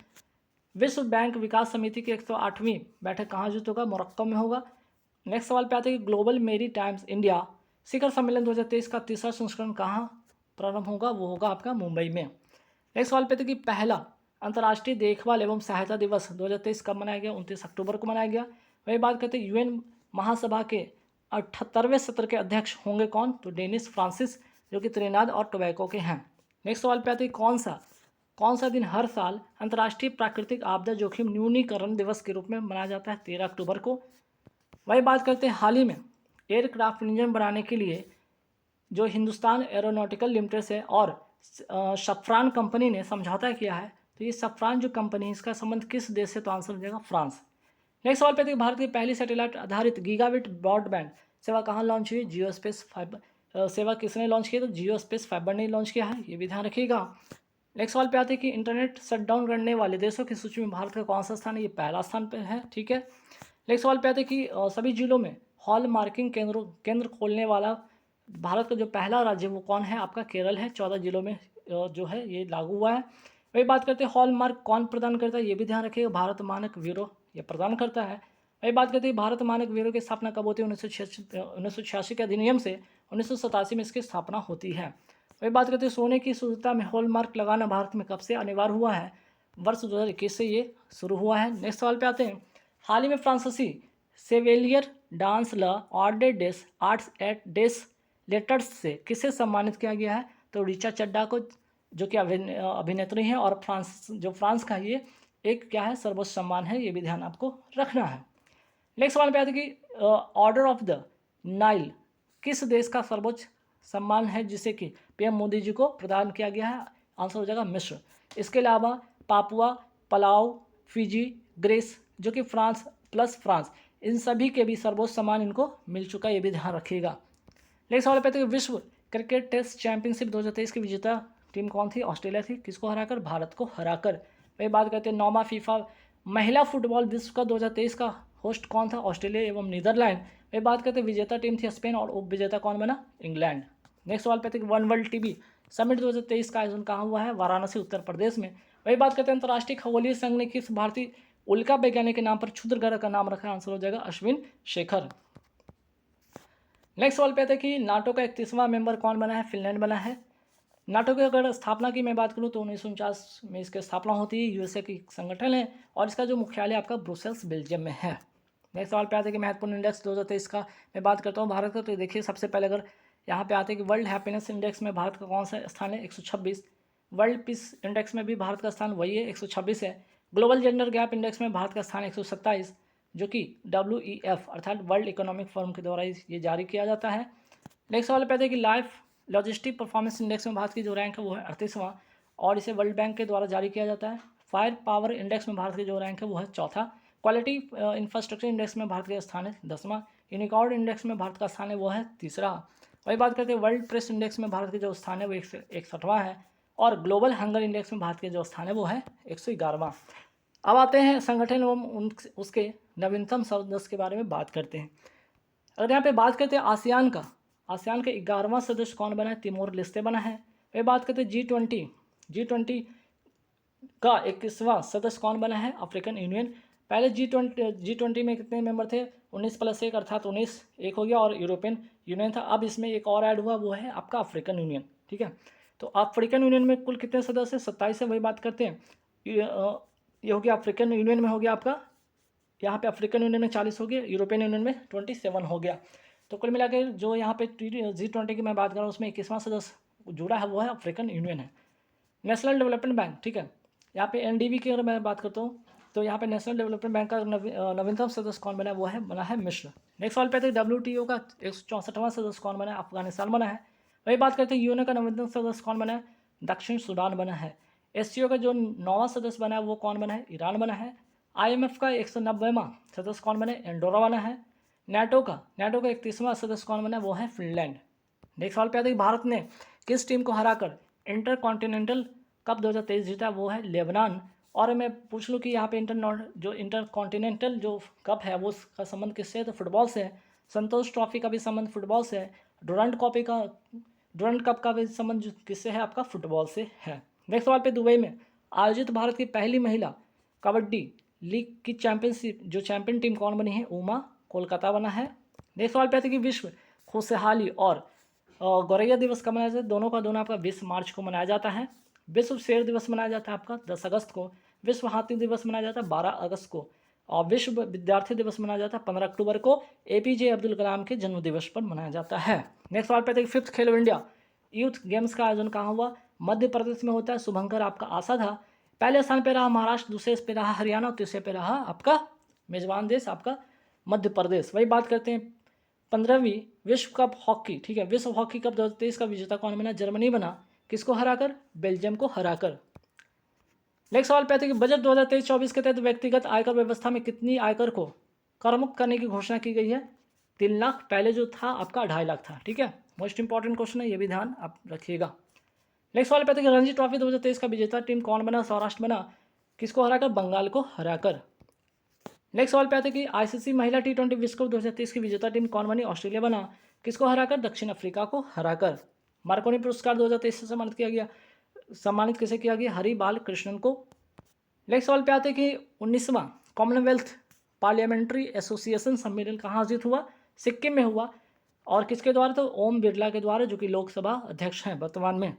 विश्व बैंक विकास समिति की 108वीं बैठक कहाँ आयोजित होगा, मोरक्को में होगा। नेक्स्ट सवाल पे आते हैं कि ग्लोबल मेरी टाइम्स इंडिया शिखर सम्मेलन 2023 का तीसरा संस्करण कहाँ प्रारंभ होगा, वो होगा आपका मुंबई में। नेक्स्ट सवाल पे थे कि पहला अंतर्राष्ट्रीय देखभाल एवं सहायता दिवस 2023 कब मनाया गया, 29 अक्टूबर को मनाया गया। वही बात करते हैं यूएन महासभा के 78वें सत्र के अध्यक्ष होंगे कौन, तो डेनिस फ्रांसिस जो कि त्रिनाद और टोबैको के हैं। नेक्स्ट सवाल पे आते हैं कौन सा दिन हर साल अंतर्राष्ट्रीय प्राकृतिक आपदा जोखिम न्यूनीकरण दिवस के रूप में मनाया जाता है, 13 अक्टूबर को। वही बात करते हैं हाल ही में एयरक्राफ्ट इंजन बनाने के लिए जो हिंदुस्तान एरोनॉटिकल लिमिटेड से और सफ्रान कंपनी ने समझौता किया है, तो ये सफ्रान जो कंपनी है इसका संबंध किस देश से, तो आंसर हो जाएगा फ्रांस। नेक्स्ट सवाल पे देखिए भारत की पहली सैटेलाइट आधारित गीगाबिट ब्रॉडबैंड सेवा कहाँ लॉन्च हुई, जियो स्पेस फाइबर सेवा किसने लॉन्च की, तो जियो स्पेस फाइबर ने लॉन्च किया है, ये भी ध्यान रखिएगा। नेक्स्ट सवाल पे आते हैं कि इंटरनेट शटडाउन करने वाले देशों की सूची में भारत का कौन सा स्थान है, ये पहला स्थान पे है, ठीक है। नेक्स्ट सवाल पे आते हैं कि सभी जिलों में हॉल मार्किंग केंद्र खोलने वाला भारत का जो पहला राज्य वो कौन है, आपका केरल है। 14 जिलों में जो है ये लागू हुआ है। वही बात करते हैं हॉल मार्क कौन प्रदान करता है, ये भी ध्यान रखिएगा, भारत मानक ब्यूरो ये प्रदान करता है। वही बात करते हैं भारत मानक ब्यूरो की स्थापना कब होती है, 1986 के अधिनियम से 1987 में इसकी स्थापना होती है। वही बात करते हैं सोने की शुद्धता में हॉल मार्क लगाना भारत में कब से अनिवार्य हुआ है, वर्ष 2021 से ये शुरू हुआ है। नेक्स्ट सवाल पे आते हैं हाल ही में फ्रांसीसी सेवेलियर डांस ल ऑर्डर डेस आर्ट्स एट डेस लेटर्स से किसे सम्मानित किया गया है, तो ऋचा चड्ढा को जो कि अभिनेत्री हैं, और फ्रांस का ये एक क्या है, सर्वोच्च सम्मान है, ये भी ध्यान आपको रखना है। नेक्स्ट सवाल पे आते हैं कि ऑर्डर ऑफ द नाइल किस देश का सर्वोच्च सम्मान है जिसे कि पीएम मोदी जी को प्रदान किया गया है? आंसर हो जाएगा मिस्र। इसके अलावा पापुआ, पलाउ, फिजी, ग्रीस जो कि फ्रांस प्लस फ्रांस, इन सभी के भी सर्वोच्च सम्मान इनको मिल चुका है, ये भी ध्यान रखिएगा। नेक्स्ट सवाल पे तो विश्व क्रिकेट टेस्ट चैंपियनशिप 2023 की विजेता टीम कौन थी? ऑस्ट्रेलिया थी। किसको हराकर? भारत को हराकर। वही बात करते हैं 9वां फीफा महिला फुटबॉल विश्व का 2023 का होस्ट कौन था? ऑस्ट्रेलिया एवं नीदरलैंड। वही बात करते हैं विजेता टीम थी स्पेन और उप विजेता कौन बना? इंग्लैंड। नेक्स्ट सवाल पे थे वन वर्ल्ड टीबी समिट 2023 का आयोजन कहाँ हुआ है? वाराणसी उत्तर प्रदेश में। वही बात करते हैं अंतर्राष्ट्रीय खगोलीय संघ ने किस भारतीय उल्का वैज्ञानिक के नाम पर क्षुद्र ग्रह का नाम रखा है? आंसर हो जाएगा अश्विन शेखर। नेक्स्ट सवाल पे आता है कि नाटो का 31वां मेंबर कौन बना है? फिनलैंड बना है। नाटो की अगर स्थापना की मैं बात करूं तो 1949 में इसकी स्थापना होती है। यूएसए की संगठन है और इसका जो मुख्यालय आपका ब्रुसेल्स बेल्जियम में है। नेक्स्ट सवाल पे आता है कि महत्वपूर्ण इंडेक्स 2023 का मैं बात करता हूँ भारत का, तो देखिए सबसे पहले अगर यहाँ पे आते हैं कि वर्ल्ड हैप्पीनेस इंडेक्स में भारत का कौन सा स्थान है? 126। वर्ल्ड पीस इंडेक्स में भी भारत का स्थान वही है, 126 है। ग्लोबल जेंडर गैप इंडेक्स में भारत का स्थान 127, जो कि WEF अर्थात वर्ल्ड इकोनॉमिक फोरम के द्वारा ये जारी किया जाता है। नेक्स्ट सवाल पे है कि लाइफ लॉजिस्टिक परफॉर्मेंस इंडेक्स में भारत की जो रैंक है वो है 38वां और इसे वर्ल्ड बैंक के द्वारा जारी किया जाता है। फायर पावर इंडेक्स में भारत की जो रैंक है वो है चौथा। क्वालिटी इंफ्रास्ट्रक्चर इंडेक्स में भारत का स्थान है 10वां। यूनिकॉर्ड इंडेक्स में भारत का स्थान है वो है तीसरा। वही बात करते हैं वर्ल्ड प्रेस इंडेक्स में भारत के जो स्थान है वो 161वां है और ग्लोबल हंगर इंडेक्स में भारत के जो स्थान है वो है 111वां। अब आते हैं संगठन एवं उसके नवीनतम सदस्य के बारे में बात करते हैं। अगर यहाँ पे बात करते हैं आसियान का 11वां सदस्य कौन बना है? तिमोर लेस्ते बना है। वही बात करते हैं G20 का 21वां सदस्य कौन बना है? African union. पहले G20 में कितने मेंबर थे? 19+1 अर्थात 19 एक हो गया और यूरोपियन यूनियन था। अब इसमें एक और ऐड हुआ, वो है आपका अफ्रीकन यूनियन। ठीक है, तो अफ्रीकन यूनियन में कुल कितने सदस्य? 27 है। वही बात करते हैं ये हो गया अफ्रीकन यूनियन में हो गया आपका, यहाँ पे अफ्रीकन यूनियन में 40 हो गया, यूरोपियन यूनियन में 27 हो गया। तो कुल मिला के जो यहाँ पे G20 की मैं बात कर रहा हूँ उसमें 21वां सदस्य जुड़ा है वो है अफ्रीकन यूनियन है। नेशनल डेवलपमेंट बैंक, ठीक है, यहाँ पे NDB की अगर मैं बात करता हूँ तो यहाँ पे नेशनल डेवलपमेंट बैंक का नवीनतम सदस्य कौन बना है? वो है बना है मिस्र। नेक्स्ट सवाल पे थे WTO का 164वां सदस्य कौन बना है? अफगानिस्तान बना है। वही बात करते हैं यूएनओ का नवीनतम सदस्य कौन बना है? दक्षिण सूडान बना है। SCO का जो 9वां सदस्य बना है वो कौन बना है? ईरान बना है। IMF का 190वां सदस्य कौन बना है? एंडोरा बना है। नाटो का 31वां सदस्य कौन बना है? वो है फिनलैंड। नेक्स्ट सवाल पे आता है भारत ने किस टीम को हराकर इंटर कॉन्टिनेंटल कप 2023 जीता? वो है लेबनान। और मैं पूछ लूँ कि यहाँ पे इंटर कॉन्टिनेंटल जो कप है वो उसका संबंध किससे है? तो फुटबॉल से है। संतोष ट्रॉफी का भी संबंध फुटबॉल से है। डुरंड कप का भी संबंध किससे है? आपका फुटबॉल से है। नेक्स्ट सवाल पे दुबई में आयोजित भारत की पहली महिला कबड्डी लीग की चैंपियन टीम कौन बनी है? उमा कोलकाता बना है। नेक्स्ट सवाल पे आते हैं कि विश्व खुशहाली और गौरैया दिवस कब मनाया जाता है? दोनों का दोनों आपका 20 मार्च को मनाया जाता है। विश्व शेर दिवस मनाया जाता है आपका 10 अगस्त को। विश्व हाथी दिवस मनाया जाता है 12 अगस्त को और विश्व विद्यार्थी दिवस मनाया जाता है 15 अक्टूबर को। APJ अब्दुल कलाम के जन्म दिवस पर मनाया जाता है। नेक्स्ट सवाल पे आते हैं कि 5th खेलो इंडिया यूथ गेम्स का आयोजन कहाँ हुआ? मध्य प्रदेश में होता है। शुभंकर आपका आशा था। पहले स्थान पे रहा महाराष्ट्र, दूसरे पे रहा हरियाणा और तीसरे पे रहा आपका मेजबान देश आपका मध्य प्रदेश। वही बात करते हैं 15वीं विश्व कप हॉकी, ठीक है, विश्व हॉकी कप 2023 का विजेता कौन बना? जर्मनी बना। किसको हराकर? बेल्जियम को हराकर। नेक्स्ट सवाल पे आते हैं कि बजट 2023-24 के तहत व्यक्तिगत आयकर व्यवस्था में कितनी आयकर को करमुक्त करने की घोषणा की गई है? 3 लाख, पहले जो था आपका 2.5 लाख था। ठीक है, मोस्ट इंपॉर्टेंट क्वेश्चन है, ये भी ध्यान आप रखिएगा। नेक्स्ट सवाल पे आते हैं कि रणजी ट्रॉफी 2023 का विजेता टीम कौन बना? सौराष्ट्र बना। किसको हराकर? बंगाल को हराकर। नेक्स्ट सवाल पे आते हैं कि ICC महिला T20 विश्व कप 2023 की विजेता टीम कौन बनी? ऑस्ट्रेलिया बना। किसको हराकर? दक्षिण अफ्रीका को हराकर। मार्कोनी पुरस्कार 2023 से सम्मानित किया गया, सम्मानित किसे किया गया? हरि बाल कृष्णन को। नेक्स्ट सवाल पे आते हैं कि 19वां कॉमनवेल्थ पार्लियामेंट्री एसोसिएशन सम्मेलन कहाँ आयोजित हुआ? सिक्किम में हुआ। और किसके द्वारा? तो ओम बिरला के द्वारा, जो कि लोकसभा अध्यक्ष हैं वर्तमान में।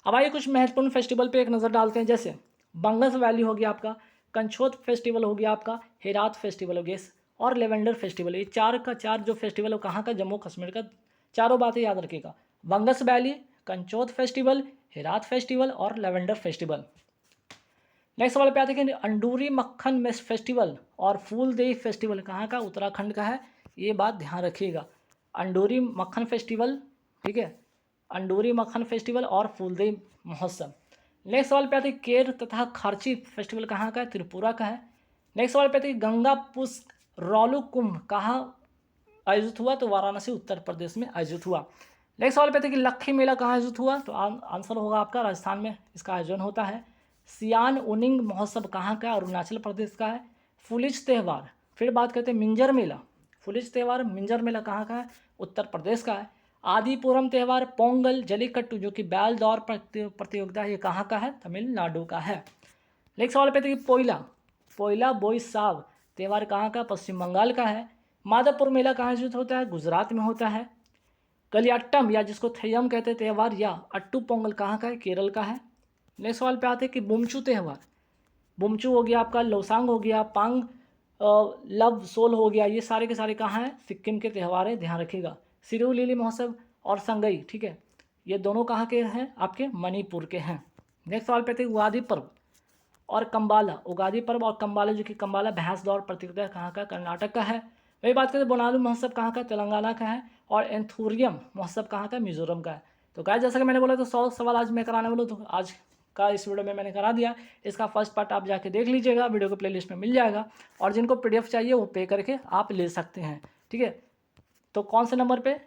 अब आइए कुछ महत्वपूर्ण फेस्टिवल पे एक नज़र डालते हैं, जैसे बंगस वैली हो गया आपका, कंछोत फेस्टिवल हो गया आपका, हेरात फेस्टिवल हो गया और लेवेंडर फेस्टिवल। ये 4 का 4 जो फेस्टिवल है कहाँ का? जम्मू कश्मीर का। चारों बातें याद रखिएगा, बंगस वैली, कंचोत फेस्टिवल, हेरात फेस्टिवल और लेवेंडर फेस्टिवल। नेक्स्ट सवाल पे आते हैं कि अंडूरी मक्खन फेस्टिवल और फूलदेई फेस्टिवल कहाँ का? उत्तराखंड का है। ये बात ध्यान रखिएगा। अंडूरी मक्खन फेस्टिवल, ठीक है, अंडूरी मक्खन फेस्टिवल और फूलदेई महोत्सव। नेक्स्ट सवाल पे आते हैं केर तथा खारची फेस्टिवल कहाँ का है? त्रिपुरा का है। नेक्स्ट सवाल पे आते हैं गंगा पुष्क रौलू कुंभ कहाँ आयोजित हुआ? तो वाराणसी उत्तर प्रदेश में आयोजित हुआ। नेक्स्ट सवाल पे आते हैं कि लक्खी मेला कहाँ आयोजित हुआ? तो आंसर होगा आपका राजस्थान में इसका आयोजन होता है। सियान उनिंग महोत्सव कहाँ का? अरुणाचल प्रदेश का है। फुलिज त्यौहार, फिर बात करते हैं मिंजर मेला। फुलिज त्यौहार मिंजर मेला कहाँ का है? उत्तर प्रदेश का है। आदिपुरम त्यौहार, पोंगल, जलीकट्टू जो कि बैल दौड़ प्रतियोगिता है, ये कहाँ का है? तमिलनाडु का है। नेक्स्ट सवाल पे पोइला पोइला बोईसाग त्यौहार कहाँ का? पश्चिम बंगाल का है। माधवपुर मेला कहाँ आयोजित होता है? गुजरात में होता है। कलियाट्टम या जिसको थेयम कहते हैं त्यौहार या अट्टू पोंगल कहाँ का है? केरल का है। नेक्स्ट सवाल पे आते हैं कि बुमचू त्यौहार, बुमचू हो गया आपका, लोसांग हो गया, पांग लव सोल हो गया, ये सारे के सारे कहाँ हैं? सिक्किम के त्यौहार है, ध्यान रखिएगा। सिरू लिली महोत्सव और संगई, ठीक है, ये दोनों कहाँ के हैं? आपके मणिपुर के हैं। नेक्स्ट सवाल पे आते हैं उगादी पर्व और कंबाला, उगादी पर्व और कंबाला जो कि कंबाला भैंस दौड़ प्रतियोगिता कहाँ का? कर्नाटक का है। वही बात करें बोनालू महोत्सव कहाँ का? तेलंगाना का है। और एंथूरियम महोत्सव कहाँ का? मिजोरम का है। तो गाइस जैसा कि मैंने बोला तो 100 सवाल आज मैं कराने वाला हूँ, तो आज का इस वीडियो में मैंने करा दिया। इसका फर्स्ट पार्ट आप जाके देख लीजिएगा, वीडियो को प्लेलिस्ट में मिल जाएगा। और जिनको PDF चाहिए वो पे करके आप ले सकते हैं, ठीक है। तो कौन से नंबर पे?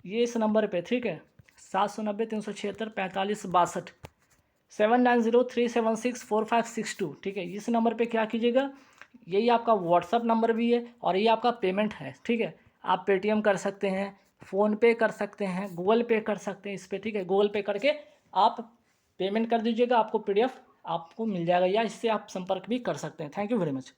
ये इस नंबर पे, ठीक है, 790-376-4562 7903764562, ठीक है। इस नंबर पे क्या कीजिएगा, यही आपका व्हाट्सअप नंबर भी है और ये आपका पेमेंट है, ठीक है। आप पेटीएम कर सकते हैं, फ़ोनपे कर सकते हैं, गूगल पे कर सकते हैं इस पर, ठीक है। गूगल पे करके आप पेमेंट कर दीजिएगा, आपको PDF आपको मिल जाएगा, या इससे आप संपर्क भी कर सकते हैं। Thank you very much.